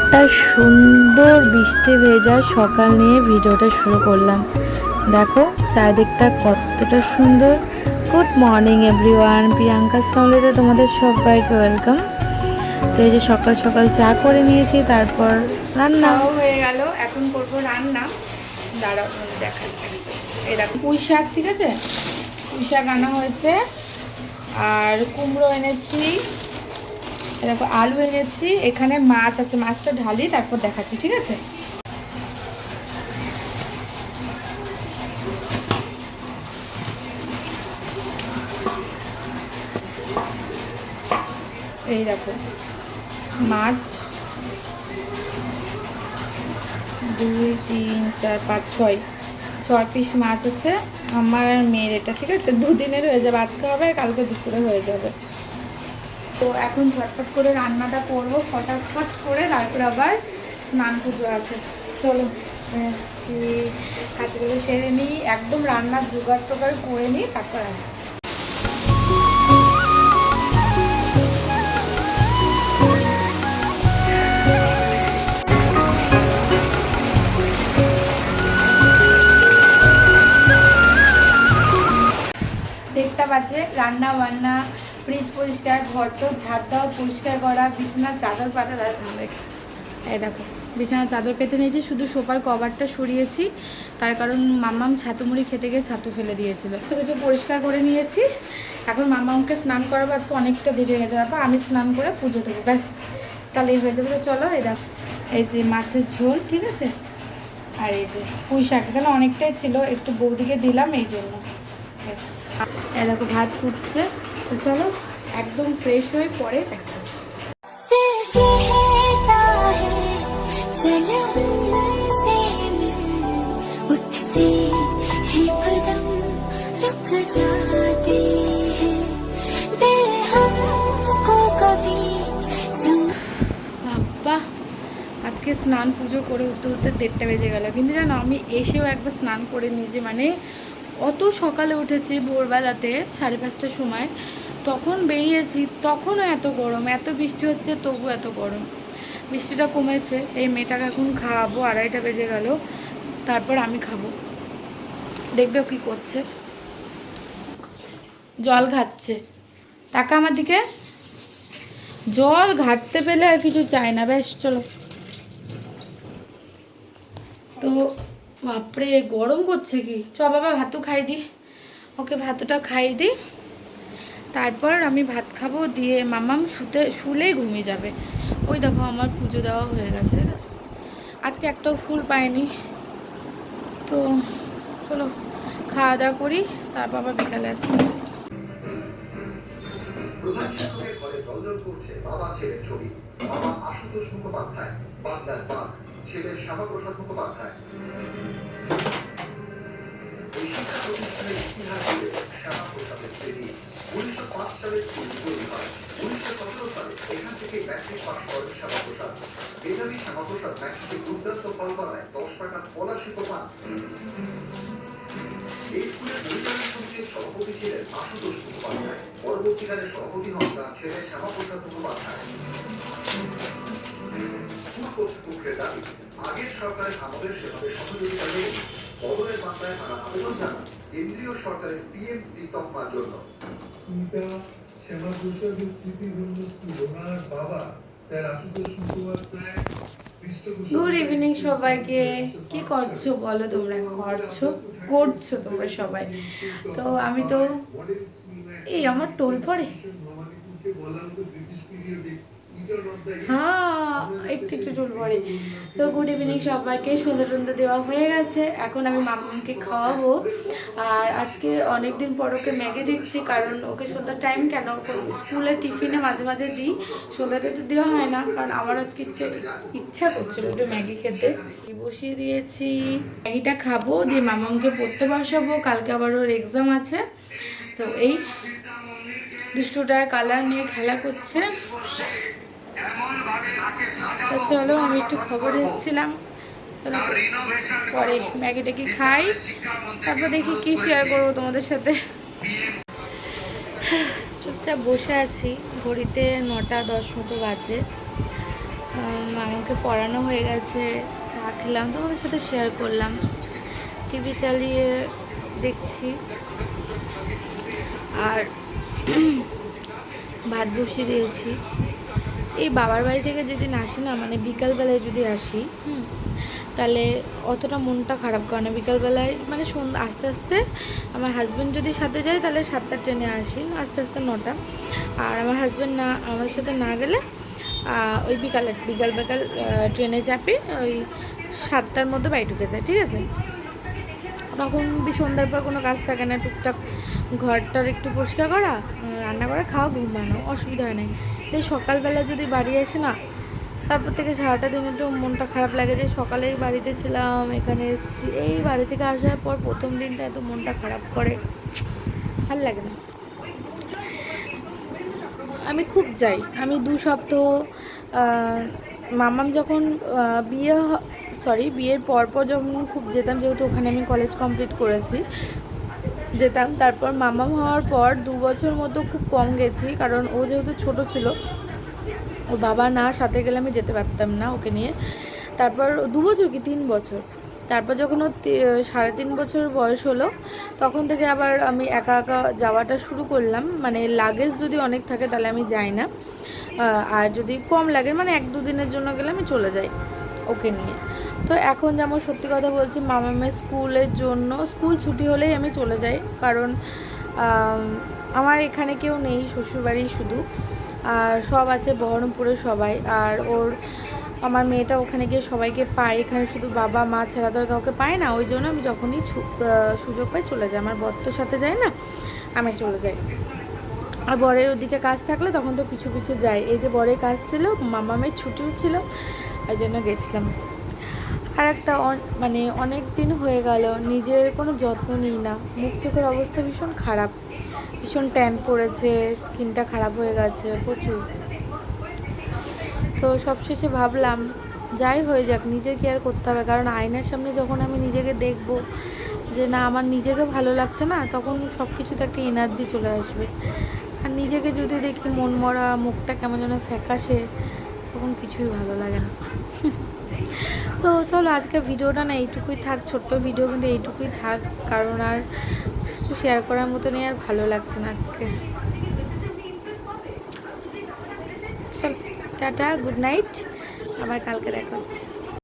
একটা সুন্দর বৃষ্টি ভেজা সকাল নিয়ে ভিডিওটা শুরু করলাম। দেখো চারিদিকটা কতটা সুন্দর। গুড মর্নিং এভরিওয়ান, প্রিয়াঙ্কা ফ্যামিলিতে তোমাদের সবাইকে ওয়েলকাম। তো এই যে সকাল সকাল চা করে নিয়েছি, তারপর রান্না হয়ে গেল। এখন করব রান্না। দাঁড়াও দেখাই। এই দেখো পুঁই শাক, ঠিক আছে, পুঁই শাক আনা হয়েছে, আর কুমড়ো এনেছি, দেখো আলু এনেছি, এখানে মাছ আছে, মাছটা ঢালি তারপর দেখাচ্ছি, ঠিক আছে। এই দেখো মাছ 2 3 4 5 6 পিস মাছ আছে আমার আর মেয়ের, এটা ঠিক আছে, দুদিনের হয়ে যাবে, আজকে হবে আর কালকে দুপুরে হয়ে যাবে। তো এখন ঝটপট করে রান্নাটা করবো ফটাফট করে, তারপর আবার স্নান পুজো আছে। চলো কাজগুলো সেরে নিই, একদম রান্নার জোগাড় টোগাড় করে নিই, তারপর আসি। দেখতে পাচ্ছে রান্না বান্না, ফ্রিজ পরিষ্কার, ঘর তো ঝাড় দেওয়া, পরিষ্কার করা, বিছানার চাদর পাতা। এই দেখো বিছানার চাদর পেতে নিয়েছি, শুধু সোফার কভারটা সরিয়েছি, তার কারণ মাম্মাম ছাতু মুড়ি খেতে গিয়ে ছাতু ফেলে দিয়েছিল। তো কিছু পরিষ্কার করে নিয়েছি, এখন মাম্মামকে স্নান করাবো, আজকে অনেকটা দেরি হয়ে গেছে, তারপর আমি স্নান করে পুজো দেবো, ব্যাস তাহলেই হয়ে যাবে। চলো এই দেখো এই যে মাছের ঝোল, ঠিক আছে, আর এই যে পুঁই শাক, এখানে অনেকটাই ছিল, একটু বৌদিকে দিলাম এই জন্য, ব্যাস। এই দেখো ভাত ফুটছে, তো চলো একদম ফ্রেশ হয়ে পরে দেখা হচ্ছে। বাহ, আজকে স্নান পুজো করে উঠতে উঠতে 1:30 বেজে গেল, কিন্তু জানো আমি এসেও একবার স্নান করে নিয়েছি, মানে অত সকালে উঠেছি, ভোরবেলাতে 5:30টার সময়, তখন বেরিয়েছি, তখনও এত গরম, এত বৃষ্টি হচ্ছে, তবু এত গরম। বৃষ্টিটা কমেছে, এই মেয়েটাকে এখন খাওয়াবো, 2:30 বেজে গেল, তারপর আমি খাবো। দেখবে ও কী করছে, জল ঘাটছে, টাকা আমার দিকে, জল ঘাটতে পেলে আর কিছু চাই না, ব্যাস। চলো, তো বাপরে গরম করছে কি, চ বাবা ভাতও খাই দিই, ওকে ভাতটা খাই দিই, তারপর আমি ভাত খাবো, দিয়ে মামাম শুলেই ঘুমিয়ে যাবে। ওই দেখো আমার পুজো দেওয়া হয়ে গেছে, ঠিক আছে, আজকে একটাও ফুল পাইনি। তো চলো খাওয়া দাওয়া করি, তারপর আবার বিকালে আসি। প্রধান শিক্ষকের ঘরে জলজল করছে বাবা ছেলের ছবি। বাবা আশুতোষ মুখোপাধ্যায়, বাংলার বাঘ, ছেলে শ্যামাপ্রসাদ মুখোপাধ্যায়। এই শিক্ষা প্রতিষ্ঠানের ইতিহাস জুড়ে শ্যামাপ্রসাদের স্মৃতি। 1905 সালে স্কুল তৈরি হয়, 1917 সালে এখান থেকে ম্যাট্রিক পাস করেন শ্যামাপ্রসাদ। মেধাবী শ্যামাপ্রসাদ ম্যাট্রিকে দুর্দান্ত ফল করায় 10 টাকা স্কলারশিপও পান। এই স্কুলের পরিচালনা সমিতির সভাপতি ছিলেন আশুতোষ মুখোপাধ্যায়, পরবর্তীকালে সভাপতি হন তার ছেলে শ্যামাপ্রসাদ মুখোপাধ্যায়। স্কুল কর্তৃপক্ষের দাবি, আগের সরকারের আমলের সেভাবে সহযোগিতা নেই। বদলের মাত্রায় তারা আবেদন জানান কেন্দ্রীয় সরকারের পিএমপি তকমার জন্য। শ্যামাপ্রসাদের স্মৃতির জন্য স্কুল ওনার বাবা তার আশুতোষ মুখোপাধ্যায়। গুড ইভিনিং সবাইকে, কি করছো বলো, তোমরা করছো তোমরা সবাই। তো আমি তো এই আমার টোল পড়ে, হ্যাঁ একটু একটু টোল পড়ে। তো গুড ইভিনিং সবাইকে, সন্ধ্যা টন্ধা দেওয়া হয়ে গেছে, এখন আমি মামাকে খাওয়াবো। আর আজকে অনেকদিন পর ওকে ম্যাগি দিচ্ছি, কারণ ওকে সন্ধ্যার টাইম কেন, স্কুলে টিফিনে মাঝে মাঝে দিই, সন্ধ্যাতে তো দেওয়া হয় না, কারণ আমার আজকে ইচ্ছা করছিল একটু ম্যাগি খেতে। বসিয়ে দিয়েছি, ম্যাগিটা খাবো, দিয়ে মামাকে পড়তে বসাবো, কালকে আবার ওর এক্সাম আছে। তো এই দুষ্টুটা কালার নিয়ে খেলা করছে। তো চলো আমি একটু খবর দেখছিলাম, পরে ম্যাগিটা কি খাই, তারপর দেখি কি শেয়ার করবো তোমাদের সাথে। চুপচাপ বসে আছি, ঘড়িতে 9:10 মতো বাজে। মামাকে পড়ানো হয়ে গেছে, চা খেলাম, তোমাদের সাথে শেয়ার করলাম। টিভি চালিয়ে দেখছি আর ভাত বসিয়ে দিয়েছি। এই বাবার বাড়ি থেকে যেদিন আসি না, মানে বিকালবেলায় যদি আসি তাহলে অতটা মনটা খারাপ করে না। বিকালবেলায় মানে সন্ধ্যা আস্তে আস্তে, আমার হাজব্যান্ড যদি সাথে যায় তাহলে 7টার ট্রেনে আসি, আস্তে আস্তে 9টা। আর আমার হাজব্যান্ড না আমার সাথে না গেলে ওই বিকাল ট্রেনে চাপি, ওই 7টার মধ্যে বাড়ি ঢুকে যায়, ঠিক আছে। তখন সন্ধ্যার পর কোনো কাজ থাকে না, টুকটাক ঘরটার একটু পরিষ্কার করা, রান্না করা, খাওয়া, ঘুমানো, অসুবিধা হয় না। এই সকালবেলা যদি বাড়ি আসে না, তারপর থেকে সারাটা দিন একটু মনটা খারাপ লাগে যে সকালেই বাড়িতে ছিলাম, এখানে এসেছি। এই বাড়ি থেকে আসার পর প্রথম দিনটা এত মনটা খারাপ করে, ভাল লাগে না। আমি খুব যাই, আমি 2 সপ্তাহ মামাম যখন বিয়ের পর যখন খুব যেতাম, যেহেতু ওখানে আমি কলেজ কমপ্লিট করেছি, যেতাম। তারপর মামাম হওয়ার পর 2 বছর মতো খুব কম গেছি, কারণ ও যেহেতু ছোট ছিল, ওর বাবা না সাথে গেলে আমি যেতে পারতাম না ওকে নিয়ে। তারপর 2 বছর কি 3 বছর, তারপর যখন ও 3.5 বছর বয়স হলো, তখন থেকে আবার আমি একা একা যাওয়াটা শুরু করলাম। মানে লাগেজ যদি অনেক থাকে তাহলে আমি যাই না, আর যদি কম লাগে মানে 1-2 দিনের জন্য গেলে আমি চলে যাই ওকে নিয়ে। তো এখন যেমন সত্যি কথা বলছি, মামামের স্কুলের জন্য স্কুল ছুটি হলেই আমি চলে যাই, কারণ আমার এখানে কেউ নেই, শ্বশুরবাড়ি শুধু, আর সব আছে বহরমপুরে সবাই। আর আমার মেয়েটা ওখানে গিয়ে সবাইকে পায়, এখানে শুধু বাবা মা ছাড়া তো কাউকে পায় না। ওই জন্য আমি যখনই সুযোগ পাই চলে যাই। আমার বর তো সাথে যায় না, আমি চলে যাই। আর বরের ওদিকে কাজ থাকলে তখন তো পিছু পিছু যাই। এই যে বরের কাজ ছিল, মামামের ছুটিও ছিল, ওই জন্য গেছিলাম। আর একটা মানে অনেক দিন হয়ে গেল নিজের কোনো যত্ন নিই না। মুখ চোখের অবস্থা ভীষণ খারাপ, ভীষণ ট্যান পড়েছে, স্কিনটা খারাপ হয়ে গেছে প্রচুর। তো সবশেষে ভাবলাম যাই হয়ে যাক, নিজের কেয়ার করতে হবে। কারণ আয়নার সামনে যখন আমি নিজেকে দেখব যে না আমার নিজেকে ভালো লাগছে না, তখন সব কিছুতে একটা এনার্জি চলে আসবে। আর নিজেকে যদি দেখি মন মরা, মুখটা কেমন যেন ফ্যাকাশে, তখন কিছুই ভালো লাগে না। তো চলো আজকে ভিডিওটা না এইটুকুই থাক, ছোট্ট ভিডিও কিন্তু এইটুকুই থাক, কারণ আর কিছু শেয়ার করার মতো নেই, আর ভালো লাগছে না আজকে। চলো টাটা, গুড নাইট, আবার কালকে দেখা হচ্ছে।